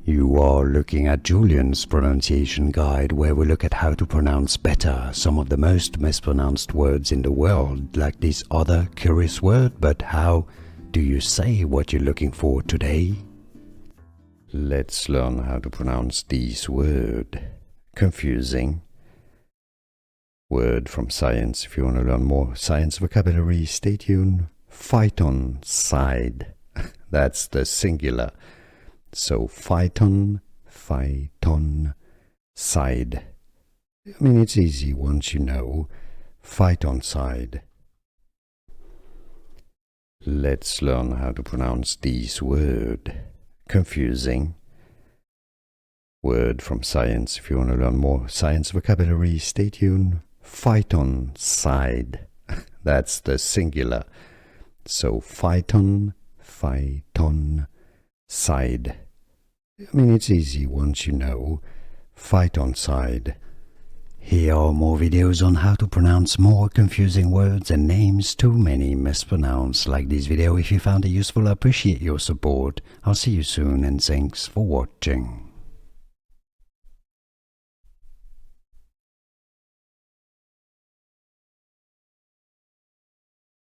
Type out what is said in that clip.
You are looking at Julian's pronunciation guide, where we look at how to pronounce better some of the most mispronounced words in the world, like this other curious word. But how do you say what you're looking for today? Let's learn how to pronounce this word. Confusing word from science. If you want to learn more science vocabulary, stay tuned. Phytoncide. That's the singular. So phyton, side. I mean, it's easy once you know. Phytoncide. Let's learn how to pronounce this word. Confusing word from science. If you want to learn more science vocabulary, stay tuned. Phytoncide. That's the singular. So phyton, side. I mean, it's easy once you know. Phytoncide. Here are more videos on how to pronounce more confusing words and names too many mispronounced. Like this video if you found it useful. I appreciate your support. I'll see you soon and thanks for watching.